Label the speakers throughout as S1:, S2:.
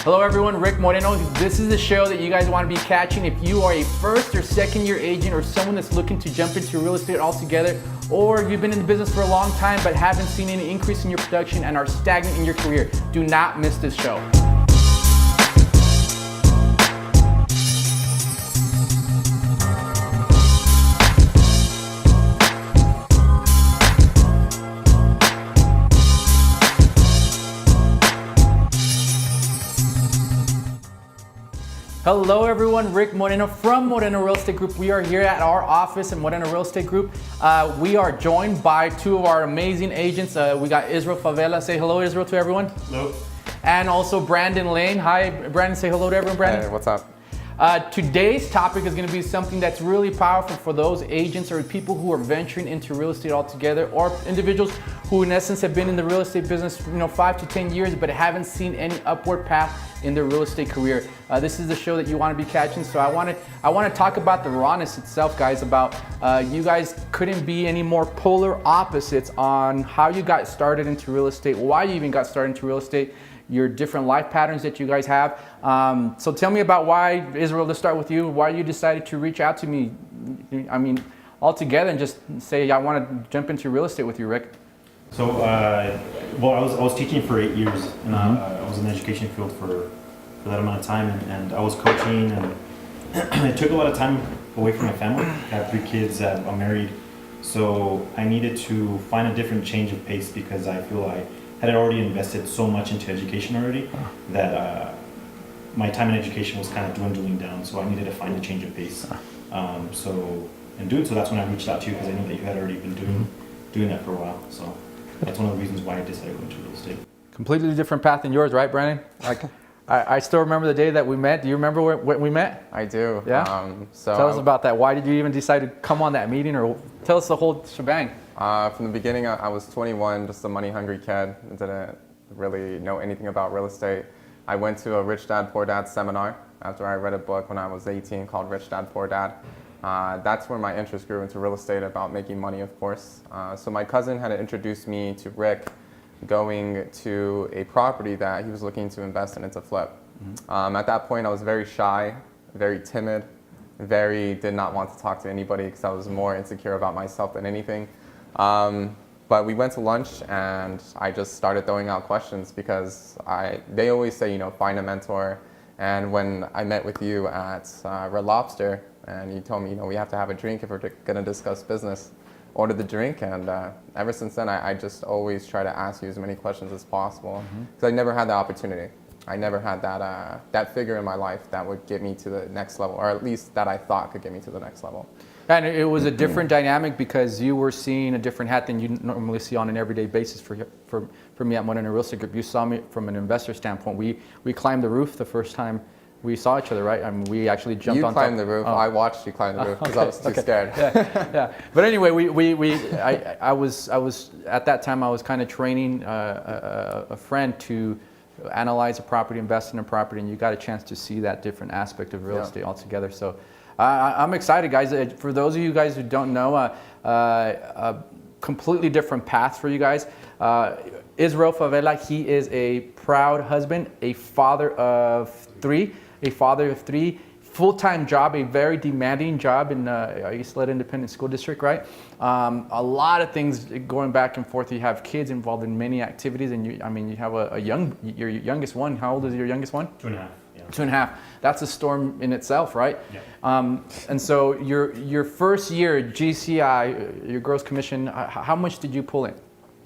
S1: Hello everyone, Rick Moreno. This is the show that you guys want to be catching if you are a first or second year agent or someone that's looking to jump into real estate altogether, or you've been in the business for a long time but haven't seen any increase in your production and are stagnant in your career. Do not miss this show. Hello everyone, Rick Moreno from Moreno Real Estate Group. We are here at our office in Moreno Real Estate Group. We are joined by two of our amazing agents. We got Israel Favela. Say hello, Israel, to everyone.
S2: Hello.
S1: And also Brandon Layne. Hi, Brandon. Say hello to everyone, Brandon.
S3: Hey, what's up?
S1: Today's topic is going to be something that's really powerful for those agents or people who are venturing into real estate altogether, or individuals who in essence have been in the real estate business 5 to 10 years but haven't seen any upward path in their real estate career. This is the show that you want to be catching. So I want to talk about the rawness itself, guys, about you guys couldn't be any more polar opposites on how you got started into real estate, why you even got started into real estate, your different life patterns that you guys have. So tell me about why, Israel, let's start with you, why you decided to reach out to me, I mean, all together and just say, I want to jump into real estate with you, Rick.
S2: So, well, I was teaching for 8 years, and I was in the education field for that amount of time, and I was coaching, and it took a lot of time away from my family. I have 3 kids, I'm married, so I needed to find a different change of pace because I feel I had already invested so much into education already that my time in education was kind of dwindling down, so I needed to find a change of pace. So in doing so, that's when I reached out to you because I knew that you had already been doing that for a while. So that's one of the reasons why I decided to go into real estate.
S1: Completely different path than yours, right, Brandon? Like, I still remember the day that we met. Do you remember when we met?
S3: I do.
S1: Yeah. So tell us about that. Why did you even decide to come on that meeting, or tell us the whole shebang?
S3: From the beginning, I was 21, just a money-hungry kid. Didn't really know anything about real estate. I went to a Rich Dad, Poor Dad seminar after I read a book when I was 18 called Rich Dad, Poor Dad. That's where my interest grew into real estate, about making money, of course. So my cousin had introduced me to Rick going to a property that he was looking to invest in. It's a flip. At that point, I was very shy, very timid, did not want to talk to anybody because I was more insecure about myself than anything. But we went to lunch and I just started throwing out questions because they always say, find a mentor. And when I met with you at Red Lobster, and you told me, we have to have a drink if we're going to discuss business, ordered the drink, and ever since then, I just always try to ask you as many questions as possible because I never had the opportunity. I never had that figure in my life that would get me to the next level, or at least that I thought could get me to the next level.
S1: And it was a different dynamic because you were seeing a different hat than you normally see on an everyday basis for me at Moreno Real Estate Group. You saw me from an investor standpoint. We climbed the roof the first time we saw each other, right? I mean, we actually jumped on top.
S3: You climbed the roof. Oh. I watched you climb the roof because I was too scared.
S1: Yeah. But anyway, I was at that time I was kind of training a friend to analyze a property, invest in a property, and you got a chance to see that different aspect of real estate altogether. So I'm excited, guys. For those of you guys who don't know, a completely different path for you guys. Israel Favela, he is a proud husband, a father of 3, full-time job, a very demanding job in Isleta Independent School District, right? A lot of things going back and forth. You have kids involved in many activities, and you have your youngest one. How old is your youngest one?
S2: 2.5. Yeah.
S1: 2.5. That's a storm in itself, right?
S2: Yeah.
S1: And so your first year GCI, your gross commission, how much did you pull in?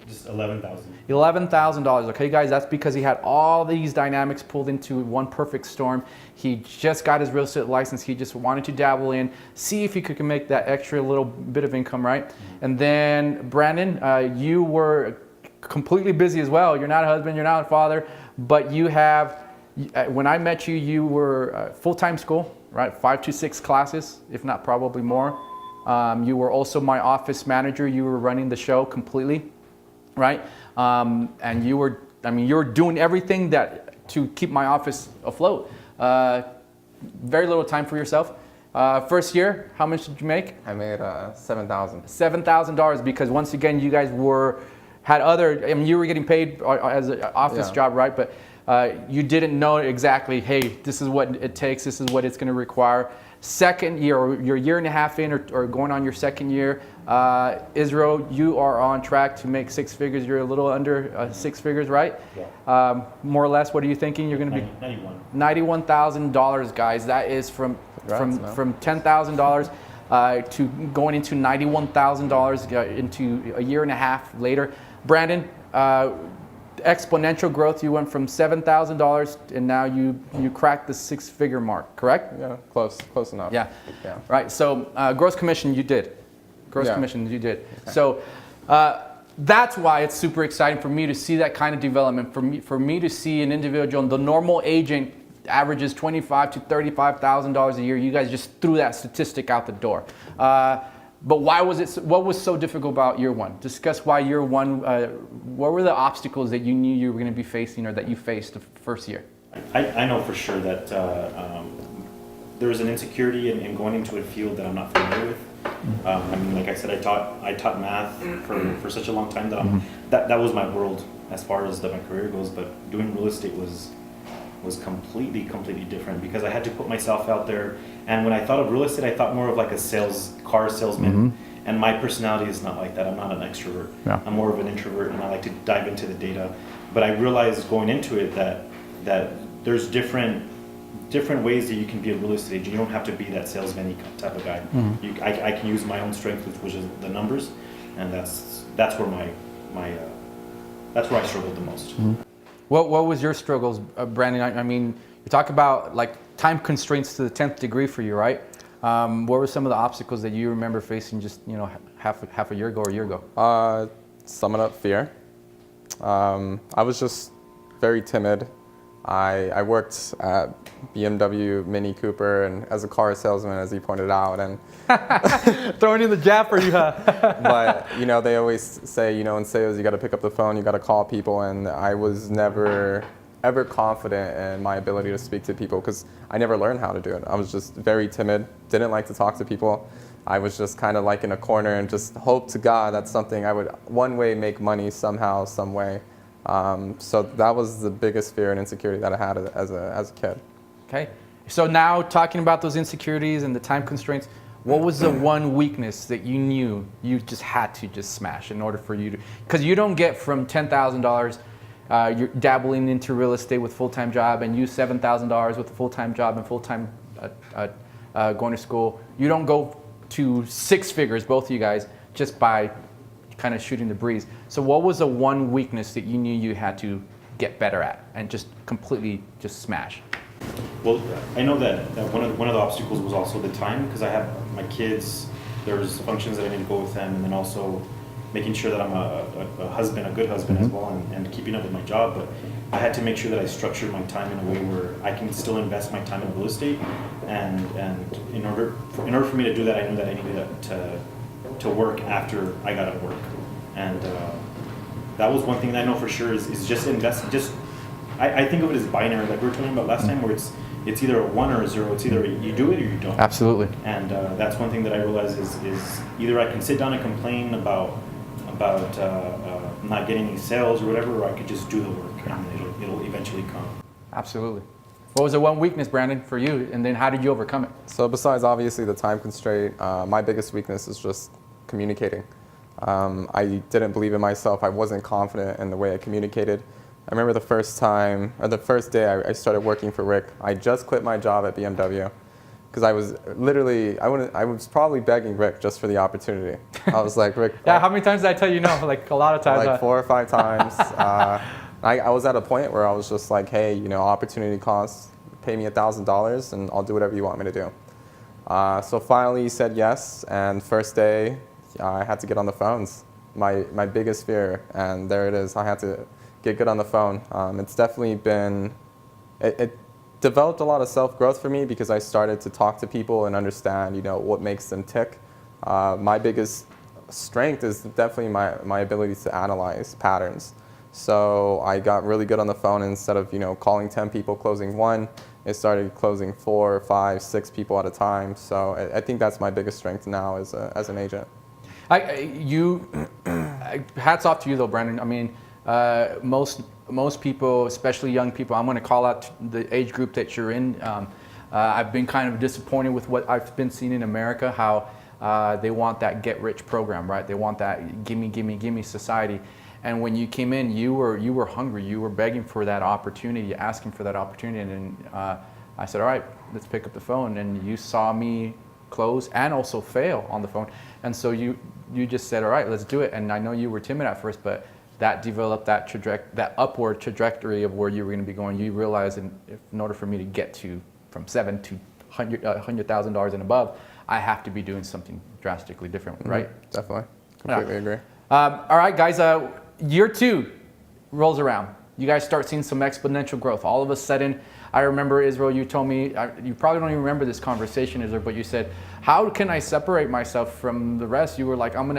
S2: Just $11,000.
S1: $11,000. Okay, guys, that's because he had all these dynamics pulled into one perfect storm. He just got his real estate license. He just wanted to dabble in, see if he could make that extra little bit of income, right? And then Brandon, you were completely busy as well. You're not a husband, you're not a father, but you have. When I met you, you were full-time school, right? 5 to 6 classes, if not probably more. You were also my office manager. You were running the show completely, right? And you were doing everything to keep my office afloat. Very little time for yourself. First year, how much did you make?
S3: I made $7,000.
S1: $7,000 because once again, you guys had other. I mean, you were getting paid as an office job, right? You didn't know exactly, hey, this is what it takes, this is what it's going to require. Second year, or your year and a half in, or going on your second year, Israel, you are on track to make six figures. You're a little under six figures, right?
S2: Yeah.
S1: More or less, what are you thinking? You're going to be $91,000, guys. That is from $10,000 to going into $91,000 into a year and a half later. Brandon, exponential growth. You went from $7,000 and now you cracked the six-figure mark, correct?
S3: Yeah, close enough.
S1: Yeah. Right. So gross commission you did. Commission you did. Okay. So that's why it's super exciting for me to see that kind of development. For me to see an individual, the normal agent averages $25,000 to $35,000 a year. You guys just threw that statistic out the door. But why was it? What was so difficult about year one? Discuss why year one. What were the obstacles that you knew you were going to be facing, or that you faced the first year?
S2: I know for sure that there was an insecurity in going into a field that I'm not familiar with. I mean, like I said, I taught math for such a long time that that was my world as far as my career goes. But doing real estate was completely different, because I had to put myself out there. And when I thought of real estate, I thought more of like a car salesman. And my personality is not like that. I'm not an extrovert. Yeah. I'm more of an introvert, and I like to dive into the data. But I realized going into it that there's different ways that you can be a real estate agent. You don't have to be that salesman type of guy. I can use my own strength, which is the numbers, and that's where that's where I struggled the most.
S1: What was your struggles, Brandon? I mean, you talk about like time constraints to the 10th degree for you, right? What were some of the obstacles that you remember facing just half a year ago or a year ago?
S3: Summing up, fear. I was just very timid. I worked at BMW, Mini Cooper, and as a car salesman, as he pointed out, and
S1: throwing in the jab for you, huh?
S3: But they always say, in sales, you got to pick up the phone, you got to call people, and I was never ever confident in my ability to speak to people, because I never learned how to do it. I was just very timid, didn't like to talk to people. I was just kind of like in a corner and just hope to God that's something I would one way make money somehow, some way. So that was the biggest fear and insecurity that I had as a kid.
S1: Okay. So now talking about those insecurities and the time constraints, what was the one weakness that you knew you just had to just smash in order for you to, because you don't get from $10,000, you're dabbling into real estate with full-time job, and you $7,000 with a full-time job and full-time going to school. You don't go to six figures, both of you guys, just by kind of shooting the breeze. So what was the one weakness that you knew you had to get better at and just completely just smash?
S2: Well, I know that one of the obstacles was also the time, because I have my kids. There's functions that I need to go with them, and then also making sure that I'm a husband, a good husband as well, and keeping up with my job. But I had to make sure that I structured my time in a way where I can still invest my time in real estate. And in order for me to do that, I knew that I needed to work after I got at work. And that was one thing that I know for sure is just investing. I think of it as binary, like we were talking about last time, where it's either a 1 or a 0. It's either you do it or you don't.
S1: Absolutely.
S2: And that's one thing that I realized is either I can sit down and complain about not getting any sales or whatever, or I could just do the work, and it'll eventually come.
S1: Absolutely. What was the one weakness, Brandon, for you, and then how did you overcome it?
S3: So besides obviously the time constraint, my biggest weakness is just communicating. I didn't believe in myself. I wasn't confident in the way I communicated. I remember the first day I started working for Rick. I just quit my job at BMW because I was literally, I was probably begging Rick just for the opportunity. I was like, Rick.
S1: Yeah, how many times did I tell you no? Like a lot of times.
S3: Like 4 or 5 times. I was at a point where I was just like, hey, opportunity costs, pay me $1,000 and I'll do whatever you want me to do. So finally he said yes, and first day I had to get on the phones. My biggest fear, and there it is. I had to get good on the phone. It's definitely been, it developed a lot of self-growth for me because I started to talk to people and understand, what makes them tick. My biggest strength is definitely my ability to analyze patterns. So I got really good on the phone. Instead of, calling 10 people, closing 1, I started closing 4, 5, 6 people at a time. So I think that's my biggest strength now as an agent.
S1: Hats off to you though, Brandon. I mean, most people, especially young people, I'm going to call out the age group that you're in. I've been kind of disappointed with what I've been seeing in America, how they want that get-rich program, right? They want that gimme, gimme, gimme society. And when you came in, you were hungry. You were begging for that opportunity, asking for that opportunity. And I said, all right, let's pick up the phone. And you saw me close and also fail on the phone. And so you just said, all right, let's do it. And I know you were timid at first, but that developed that upward trajectory of where you were going to be going. You realized in order for me to get to from $7,000 to $100,000 and above, I have to be doing something drastically different, right?
S3: Definitely. Completely agree.
S1: All right, guys, year 2 rolls around. You guys start seeing some exponential growth. All of a sudden, I remember, Israel, you told me, you probably don't even remember this conversation, Israel, but you said, how can I separate myself from the rest? You were like, I'm an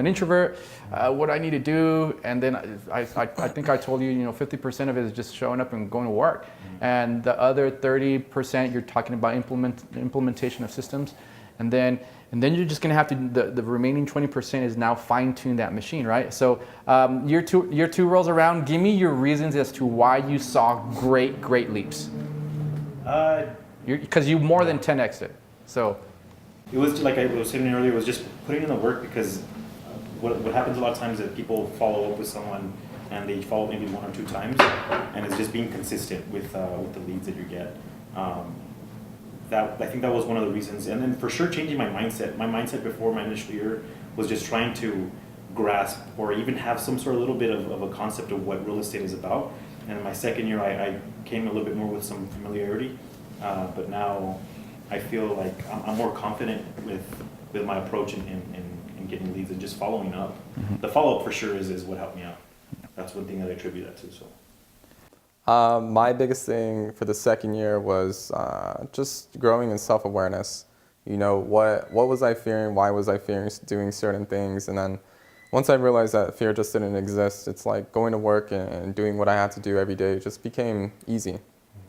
S1: introvert, what do I need to do? And then I think I told you, 50% of it is just showing up and going to work. And the other 30%, you're talking about implementation of systems. And then you're just gonna have to, the remaining 20% is now fine-tune that machine, right? So year two rolls around. Give me your reasons as to why you saw great leaps. Because you more than 10x'd it. So
S2: it was like I was saying earlier, it was just putting in the work, because what happens a lot of times is that people follow up with someone and they follow maybe 1 or 2 times, and it's just being consistent with the leads that you get. I think that was one of the reasons. And then for sure changing my mindset. My mindset before my initial year was just trying to grasp or even have some sort of little bit of a concept of what real estate is about. And in my second year, I came a little bit more with some familiarity. But now I feel like I'm more confident with my approach in getting leads and just following up. Mm-hmm. The follow-up for sure is what helped me out. That's one thing that I attribute that to. So.
S3: My biggest thing for the second year was just growing in self-awareness. What was I fearing? Why was I fearing doing certain things? And then once I realized that fear just didn't exist, it's like going to work and doing what I had to do every day just became easy.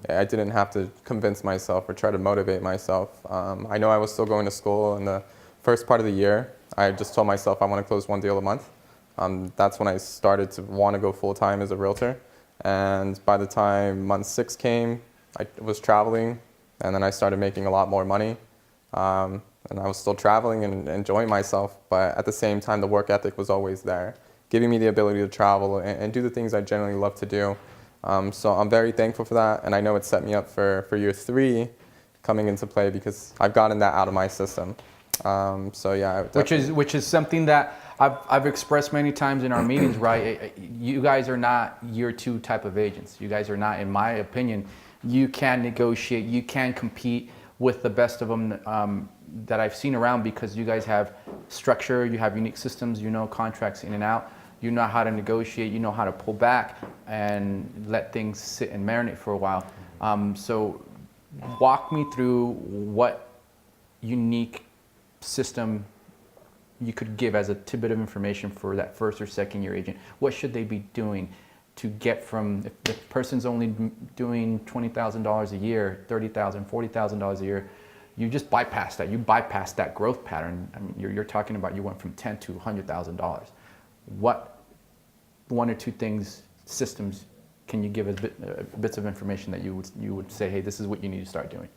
S3: I didn't have to convince myself or try to motivate myself. I know I was still going to school in the first part of the year. I just told myself I want to close 1 deal a month. That's when I started to want to go full-time as a realtor. And by the time month 6 came, I was traveling, and then I started making a lot more money. And I was still traveling and enjoying myself, but at the same time, the work ethic was always there, giving me the ability to travel and do the things I generally love to do. So I'm very thankful for that, and I know it set me up for year 3 coming into play, because I've gotten that out of my system. So yeah,
S1: which is something that I've expressed many times in our meetings, right? You guys are not year 2 type of agents. You guys are not, in my opinion. You can negotiate, you can compete with the best of them that I've seen around, because you guys have structure, you have unique systems, contracts in and out, you know how to negotiate, you know how to pull back and let things sit and marinate for a while. So walk me through what unique system you could give as a tidbit of information for that first or second year agent. What should they be doing to get from, if the person's only doing $20,000 a year, $30,000, $40,000 a year, you just bypass that. You bypass that growth pattern. I mean, you're talking about you went from $10,000 to $100,000. What 1 or 2 things, systems, can you give as bits of information that you would say, hey, this is what you need to start doing?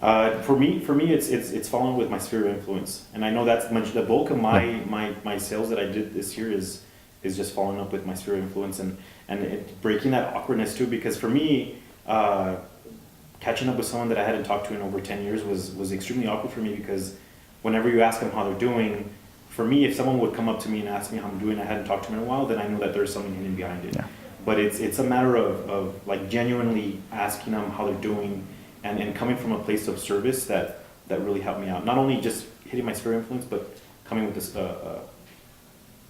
S2: For me, it's following with my sphere of influence, and I know that's the bulk of my sales that I did this year is just following up with my sphere of influence and breaking that awkwardness too. Because for me, catching up with someone that I hadn't talked to in over 10 years was extremely awkward for me, because whenever you ask them how they're doing, for me, if someone would come up to me and ask me how I'm doing, I hadn't talked to them in a while, then I know that there's something hidden behind it. Yeah. But it's a matter of like genuinely asking them how they're doing. And coming from a place of service that really helped me out. Not only just hitting my sphere of influence, but coming with this,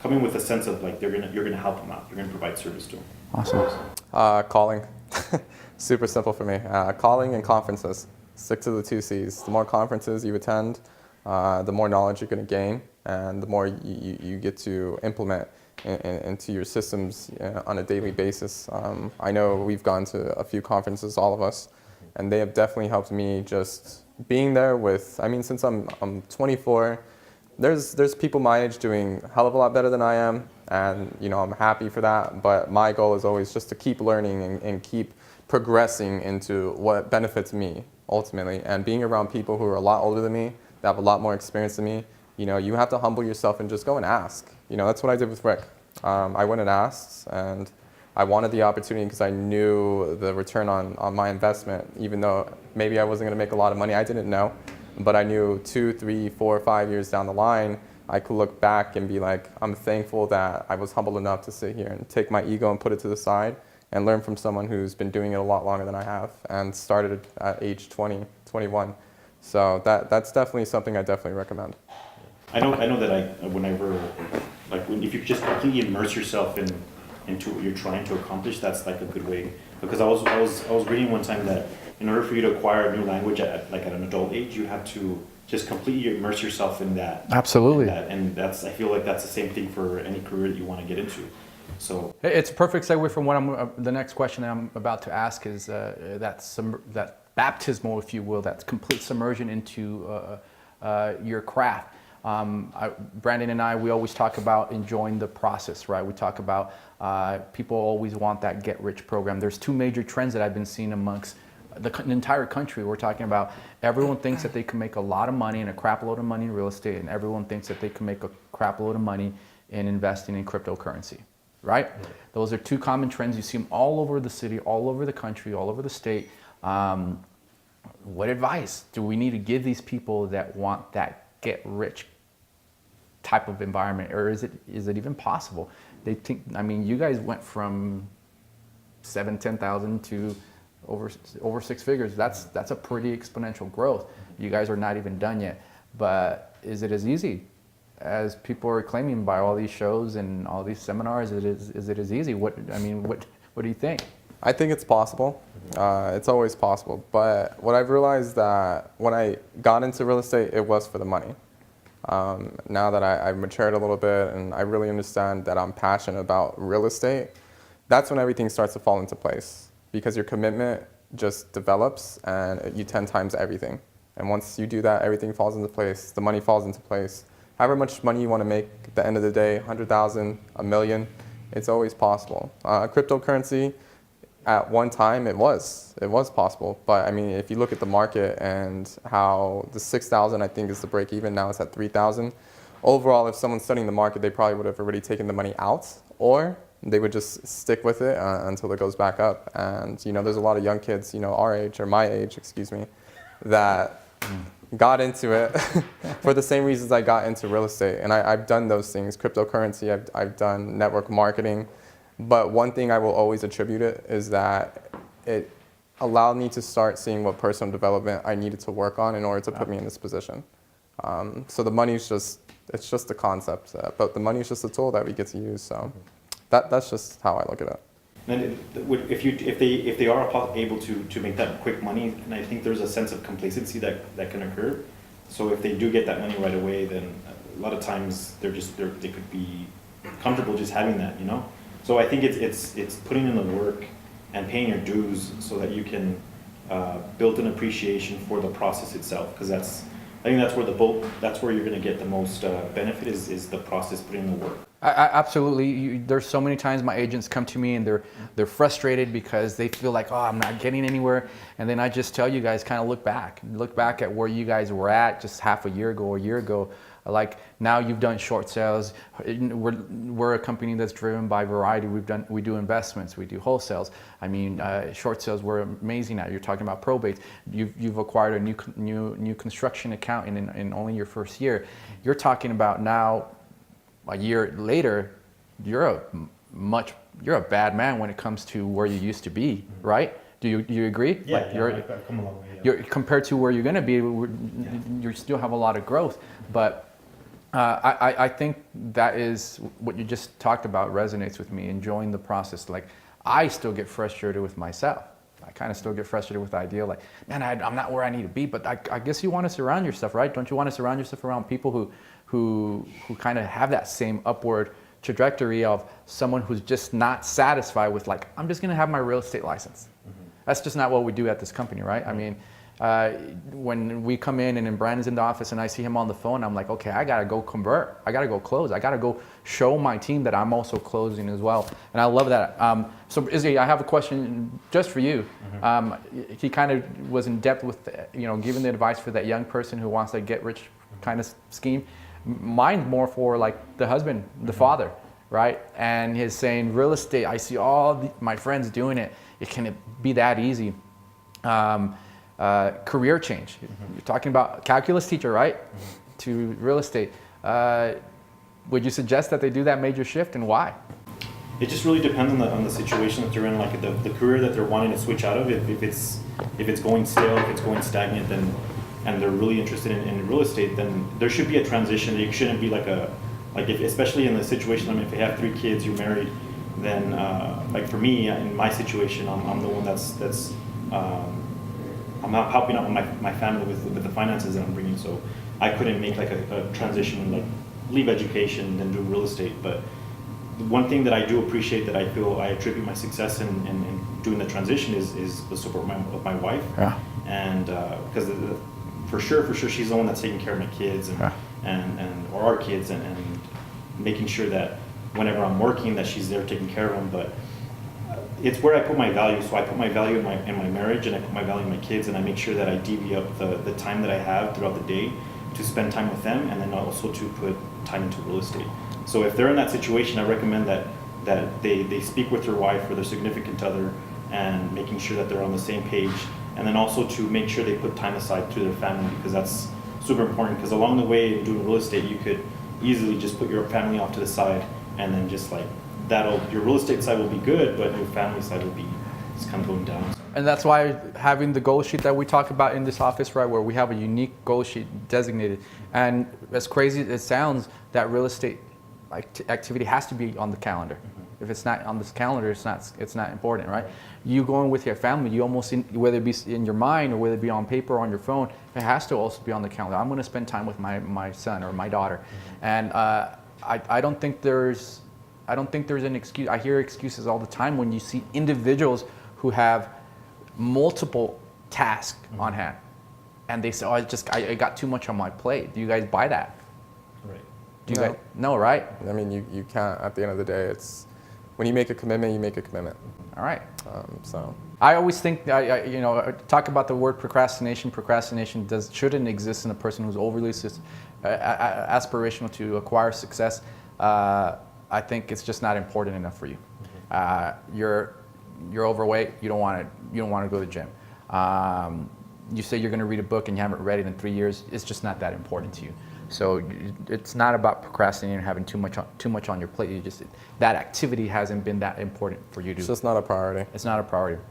S2: coming with a sense of like you're gonna help them out. You're gonna provide service to them.
S1: Awesome.
S3: Calling, super simple for me. Calling and conferences. Stick to the 2 C's. The more conferences you attend, the more knowledge you're gonna gain, and the more you get to implement into your systems on a daily basis. I know we've gone to a few conferences, all of us. And they have definitely helped me just being there with, since I'm 24, there's people my age doing a hell of a lot better than I am. And, I'm happy for that. But my goal is always just to keep learning and keep progressing into what benefits me ultimately. And being around people who are a lot older than me, that have a lot more experience than me, you have to humble yourself and just go and ask. That's what I did with Rick. I went and asked, and I wanted the opportunity because I knew the return on my investment, even though maybe I wasn't going to make a lot of money. I didn't know, but I knew 2, 3, 4, 5 years down the line, I could look back and be like, I'm thankful that I was humble enough to sit here and take my ego and put it to the side and learn from someone who's been doing it a lot longer than I have and started at age 20, 21. So that's definitely something I definitely recommend.
S2: I know that if you just completely immerse yourself into what you're trying to accomplish, that's like a good way. Because I was reading one time that in order for you to acquire a new language at an adult age, you have to just completely immerse yourself in that.
S1: Absolutely.
S2: And I feel like that's the same thing for any career that you want to get into. So
S1: it's a perfect segue from what the next question that I'm about to ask is that baptismal, if you will, that complete submersion into your craft. Brandon and I, we always talk about enjoying the process, right? We talk about people always want that get-rich program. There's two major trends that I've been seeing amongst the entire country. We're talking about everyone thinks that they can make a lot of money and a crap load of money in real estate, and everyone thinks that they can make a crap load of money in investing in cryptocurrency, right? Those are two common trends. You see them all over the city, all over the country, all over the state. What advice do we need to give these people that want that get-rich type of environment, or is it even possible? They think, you guys went from 10,000 to over 6 figures. That's a pretty exponential growth. You guys are not even done yet, but is it as easy as people are claiming by all these shows and all these seminars? Is it as easy? What do you think?
S3: I think it's possible. It's always possible. But what I've realized that when I got into real estate, it was for the money. Now that I've matured a little bit and I really understand that I'm passionate about real estate, that's when everything starts to fall into place, because your commitment just develops and you 10 times everything. And once you do that, everything falls into place. The money falls into place. However much money you want to make at the end of the day, 100,000, a million, it's always possible. Cryptocurrency, at one time, it was possible. But if you look at the market and how the 6,000, I think, is the break even, now it's at 3,000. Overall, if someone's studying the market, they probably would have already taken the money out, or they would just stick with it until it goes back up. And, there's a lot of young kids, our age, or my age, excuse me, that got into it for the same reasons I got into real estate. And I've done those things, cryptocurrency, I've done network marketing. But one thing I will always attribute it is that it allowed me to start seeing what personal development I needed to work on in order to put me in this position. So the money's it's just the concept, but the money is just a tool that we get to use. So that's just how I look at it.
S2: And if they are able to make that quick money, and I think there's a sense of complacency that can occur. So if they do get that money right away, then a lot of times they could be comfortable just having that, So I think it's putting in the work and paying your dues so that you can build an appreciation for the process itself, because I think that's where you're going to get the most benefit is the process, putting in the work.
S1: Absolutely. There's so many times my agents come to me and they're frustrated because they feel like, I'm not getting anywhere. And then I just tell you guys, kind of look back at where you guys were at just half a year ago. Like now you've done short sales. We're a company that's driven by variety. We do investments, we do wholesales. Short sales we're amazing at. You're talking about probates. You've acquired a new construction account in only your first year. You're talking about now, a year later, you're a bad man when it comes to where you used to be, right? Do you agree?
S2: Yeah,
S1: I've
S2: come a long way.
S1: Compared to where you're going to be, you still have a lot of growth. But I think that is what you just talked about resonates with me, enjoying the process. Like, I still get frustrated with myself. I kind of still get frustrated with the idea, like, man, I'm not where I need to be. But I guess you want to surround yourself, right? Don't you want to surround yourself around people who kind of have that same upward trajectory of someone who's just not satisfied with, like, I'm just going to have my real estate license. Mm-hmm. That's just not what we do at this company, right? When we come in and Brandon's in the office and I see him on the phone, I'm like, okay, I gotta go convert. I gotta go close. I gotta go show my team that I'm also closing as well. And I love that. So Izzy, I have a question just for you. He kind of was in depth with, giving the advice for that young person who wants to get rich kind of scheme. Mine's more for like the husband, the father, right? And he's saying real estate, I see all my friends doing it. It can be that easy. Career change. You're talking about calculus teacher, right? To real estate. Would you suggest that they do that major shift, and why?
S2: It just really depends on the situation that they're in, like the career that they're wanting to switch out of. If it's going stale, if it's going stagnant, then and they're really interested in real estate, then there should be a transition. It shouldn't be especially in the situation. I mean, if you have 3 kids, you're married, then like for me in my situation, I'm the one that's I'm not helping out my family with the finances that I'm bringing, so I couldn't make like a transition, like leave education and then do real estate. But one thing that I do appreciate, that I feel I attribute my success in doing the transition is the support of my wife.
S1: Yeah.
S2: And because for sure she's the one that's taking care of my kids or our kids and making sure that whenever I'm working that she's there taking care of them. But it's where I put my value. So I put my value in my marriage, and I put my value in my kids, and I make sure that I divvy up the time that I have throughout the day to spend time with them, and then also to put time into real estate. So if they're in that situation, I recommend that they speak with their wife or their significant other, and making sure that they're on the same page, and then also to make sure they put time aside to their family, because that's super important. Because along the way in doing real estate, you could easily just put your family off to the side, and then just like your real estate side will be good, but your family side will be just kind of going down.
S1: And that's why having the goal sheet that we talk about in this office, right, where we have a unique goal sheet designated. And as crazy as it sounds, that real estate activity has to be on the calendar. If it's not on this calendar, it's not important, right? You going with your family, you almost, whether it be in your mind or whether it be on paper or on your phone, it has to also be on the calendar. I'm going to spend time with my son or my daughter. And I don't think there's an excuse. I hear excuses all the time when you see individuals who have multiple tasks on hand, and they say, "Oh, I got too much on my plate." Do you guys buy that?
S2: Right.
S1: Do you guys? No, right?
S3: I mean, you can't. At the end of the day, it's when you make a commitment, you make a commitment.
S1: All right.
S3: So
S1: I always think, talk about the word procrastination. Procrastination shouldn't exist in a person who's overly aspirational to acquire success. I think it's just not important enough for you. You're overweight. You don't want to go to the gym. You say you're going to read a book and you haven't read it in 3 years. It's just not that important to you. So it's not about procrastinating and having too much on your plate. That activity hasn't been that important for you to.
S3: it's just not a priority.
S1: It's not a priority.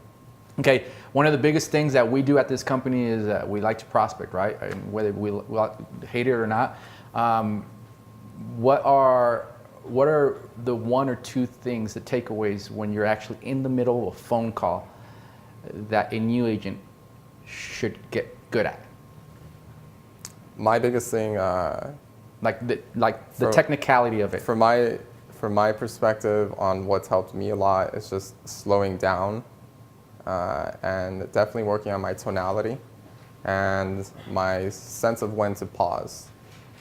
S1: Okay, one of the biggest things that we do at this company is that we like to prospect, right? And whether we hate it or not, what are the 1 or 2 things, the takeaways when you're actually in the middle of a phone call that a new agent should get good at?
S3: My biggest thing,
S1: the technicality of it.
S3: from my perspective on what's helped me a lot, is just slowing down, and definitely working on my tonality and my sense of when to pause,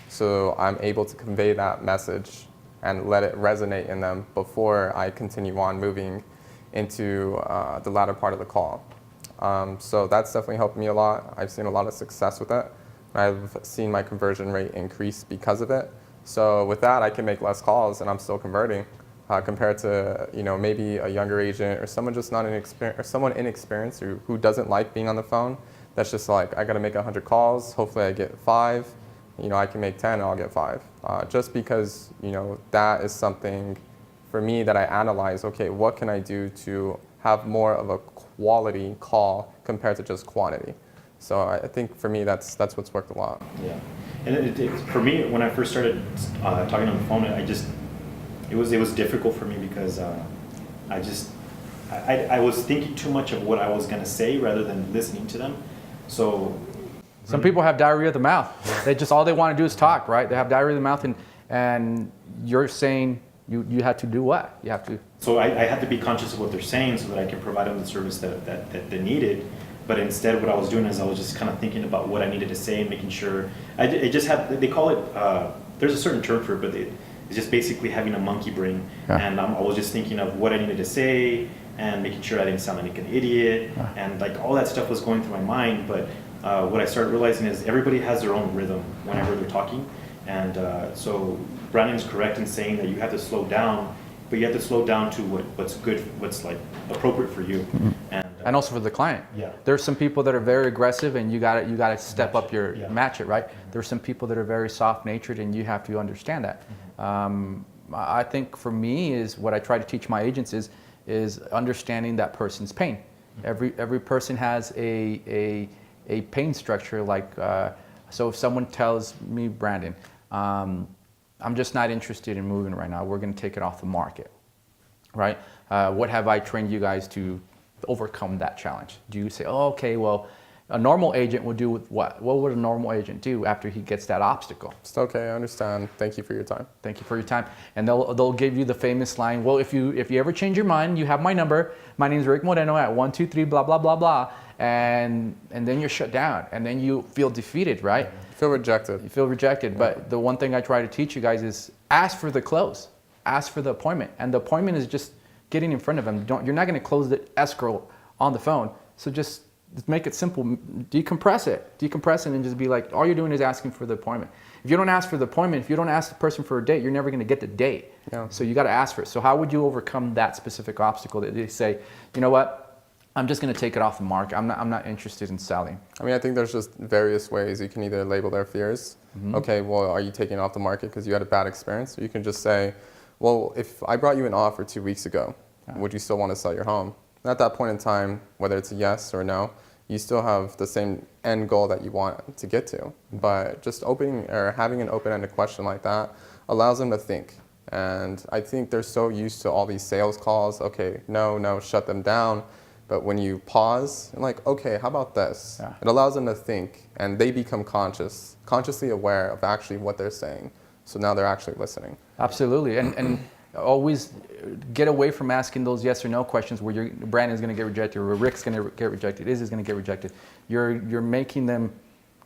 S3: so I'm able to convey that message and let it resonate in them before I continue on moving into the latter part of the call. So that's definitely helped me a lot. I've seen a lot of success with it. I've seen my conversion rate increase because of it. So with that, I can make less calls and I'm still converting, compared to maybe a younger agent or someone just not inexperienced, or someone inexperienced who doesn't like being on the phone. That's just like, I got to make 100 calls. Hopefully I get 5. I can make 10 and I'll get 5. Just because, that is something for me that I analyze, okay, what can I do to have more of a quality call compared to just quantity? So I think for me, that's what's worked a lot.
S2: Yeah. And for me, when I first started talking on the phone, it was difficult for me because I was thinking too much of what I was going to say rather than listening to them. So
S1: some people have diarrhea of the mouth. They just, all they want to do is talk, right? They have diarrhea of the mouth, and you're saying you have to do what? You have to.
S2: So I had to be conscious of what they're saying so that I can provide them the service that they needed. but instead what I was doing is I was just kind of thinking about what I needed to say and making sure, it just had, they call it, there's a certain term for it, but it's just basically having a monkey brain. And I was just thinking of what I needed to say and making sure I didn't sound like an idiot, and like all that stuff was going through my mind. But what I started realizing is everybody has their own rhythm whenever they're talking, and so Brandon's correct in saying that you have to slow down, but you have to slow down to what's good, what's like appropriate for you,
S1: and also for the client.
S2: Yeah.
S1: There's some people that are very aggressive, and you gotta step up your match it, right? There's some people that are very soft natured, and you have to understand that. I think for me is what I try to teach my agents is understanding that person's pain. Every person has a pain structure. Like so, if someone tells me, Brandon, I'm just not interested in moving right now, we're going to take it off the market, right? What have I trained you guys to overcome that challenge? Do you say, oh, okay, well, a normal agent would do with what? What would a normal agent do after he gets that obstacle?
S3: It's okay, I understand. Thank you for your time.
S1: Thank you for your time. And they'll give you the famous line, well, if you ever change your mind, you have my number. My name is Rick Moreno at 123 blah, blah, blah, blah. And then you're shut down. And then you feel defeated, right?
S3: You feel rejected.
S1: You feel rejected. But the one thing I try to teach you guys is ask for the close. Ask for the appointment. And the appointment is just getting in front of them. You're not going to close the escrow on the phone. So just make it simple. Decompress it, and just be like, all you're doing is asking for the appointment. If you don't ask for the appointment, if you don't ask the person for a date, you're never going to get the date. So you got to ask for it. So how would you overcome that specific obstacle that they say, you know what, I'm just going to take it off the market. I'm not interested in selling.
S3: I mean, I think there's just various ways you can either label their fears. Okay, well, are you taking it off the market because you had a bad experience? Or you can just say, well, if I brought you an offer 2 weeks ago, would you still want to sell your home? And at that point in time, whether it's a yes or no, you still have the same end goal that you want to get to. But just opening or having an open-ended question like that allows them to think. And I think they're so used to all these sales calls. Okay, no, shut them down. But when you pause and like, okay, how about this? It allows them to think, and they become consciously aware of actually what they're saying. So now they're actually listening.
S1: Absolutely, and always get away from asking those yes or no questions where Brandon's going to get rejected, or Rick's going to get rejected, Izzy's going to get rejected. You're making them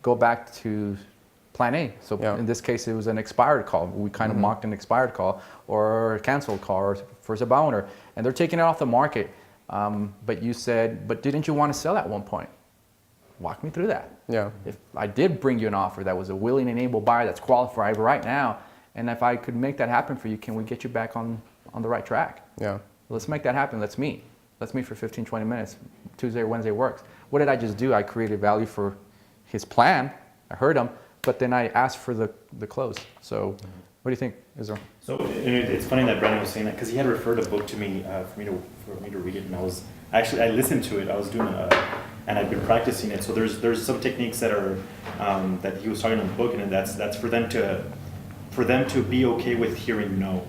S1: go back to plan A. So in this case, it was an expired call. We kind of mocked an expired call or a canceled call or first a owner, and they're taking it off the market. But you said, but didn't you want to sell at one point? Walk me through that. If I did bring you an offer that was a willing and able buyer that's qualified right now, and if I could make that happen for you, can we get you back on the right track? Let's make that happen. Let's meet. Let's meet for 15, 20 minutes. Tuesday or Wednesday works. What did I just do? I created value for his plan. I heard him, but then I asked for the close. So what do you think, Israel?
S2: So it's funny that Brandon was saying that because he had referred a book to me for me to read it, and I listened to it. I was doing and I've been practicing it. So there's some techniques that are that he was talking in the book, and that's for them to be okay with hearing no,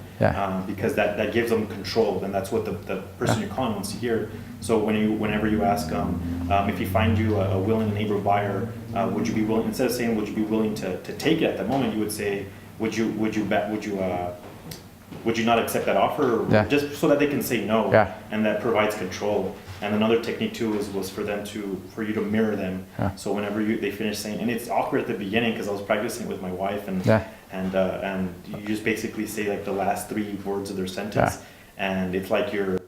S2: because that gives them control, and that's what the person you're calling wants to hear. So whenever you ask if you find you a willing and able buyer, would you be willing, instead of saying would you be willing to take it at the moment, you would say would you not accept that offer, just so that they can say no, and that provides control. And another technique too was for you to mirror them. So whenever they finish saying, and it's awkward at the beginning because I was practicing with my wife, and you just basically say like the last 3 words of their sentence, and it's like you're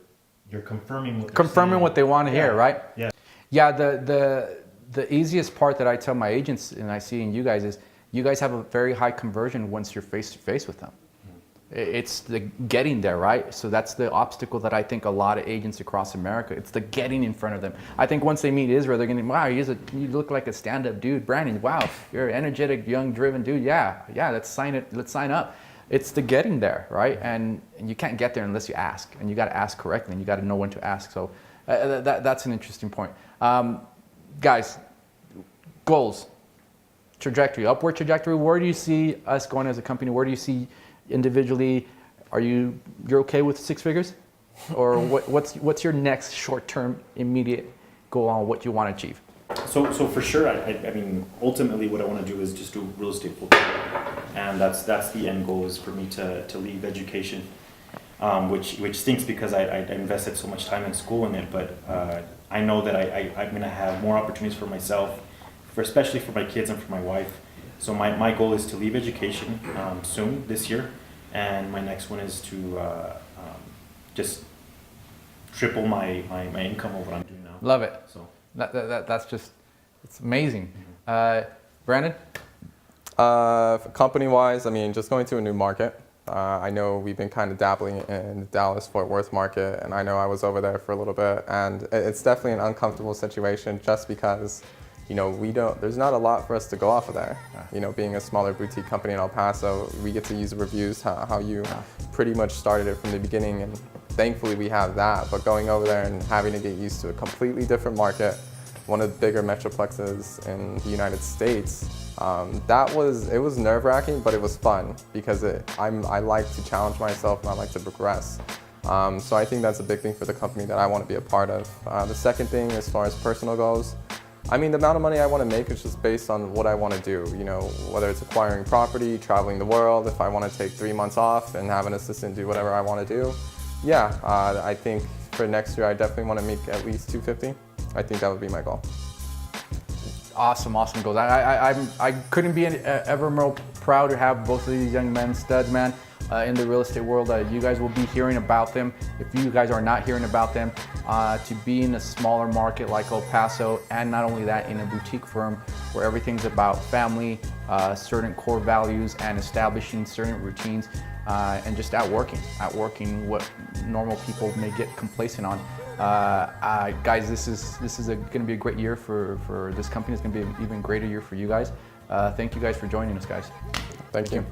S2: confirming
S1: what they want to hear, right?
S2: Yeah.
S1: The easiest part that I tell my agents, and I see in you guys, is you guys have a very high conversion once you're face to face with them. It's the getting there, right? So that's the obstacle that I think a lot of agents across America, it's the getting in front of them. I think once they meet Israel, they're going to, wow, you look like a stand-up dude. Brandon, wow, you're an energetic, young, driven dude. Yeah, let's sign up. It's the getting there, right? And you can't get there unless you ask, and you got to ask correctly, and you got to know when to ask. So that's an interesting point. Guys, goals, trajectory, upward trajectory. Where do you see us going as a company? Where do you see individually? You're okay with 6 figures, or what's your next short-term immediate goal on what you want to achieve?
S2: So for sure, I mean, ultimately what I want to do is just do real estate full time, and that's the end goal, is for me to leave education, which stinks because I invested so much time in school in it, but I know that I'm going to have more opportunities for myself, especially for my kids and for my wife. So my goal is to leave education soon, this year, and my next one is to just triple my income over what I'm doing now.
S1: Love it.
S2: So
S1: That's just, it's amazing. Brandon?
S3: Company-wise, I mean, just going to a new market. I know we've been kind of dabbling in the Dallas-Fort Worth market, and I know I was over there for a little bit, and it's definitely an uncomfortable situation just because, you know, there's not a lot for us to go off of there. You know, being a smaller boutique company in El Paso, we get to use reviews, how you pretty much started it from the beginning, and thankfully we have that. But going over there and having to get used to a completely different market, one of the bigger metroplexes in the United States, it was nerve-wracking, but it was fun because I like to challenge myself and I like to progress. So I think that's a big thing for the company that I want to be a part of. The second thing, as far as personal goes, I mean, the amount of money I want to make is just based on what I want to do. You know, whether it's acquiring property, traveling the world, if I want to take 3 months off and have an assistant do whatever I want to do. Yeah, I think for next year, I definitely want to make at least 250. I think that would be my goal.
S1: Awesome goals. I couldn't be ever more proud to have both of these young men, studs, man, in the real estate world. You guys will be hearing about them. If you guys are not hearing about them, to be in a smaller market like El Paso, and not only that, in a boutique firm where everything's about family, certain core values, and establishing certain routines, and just outworking what normal people may get complacent on. Guys, this is going to be a great year for this company. It's going to be an even greater year for you guys. Thank you guys for joining us, guys.
S3: Thank you.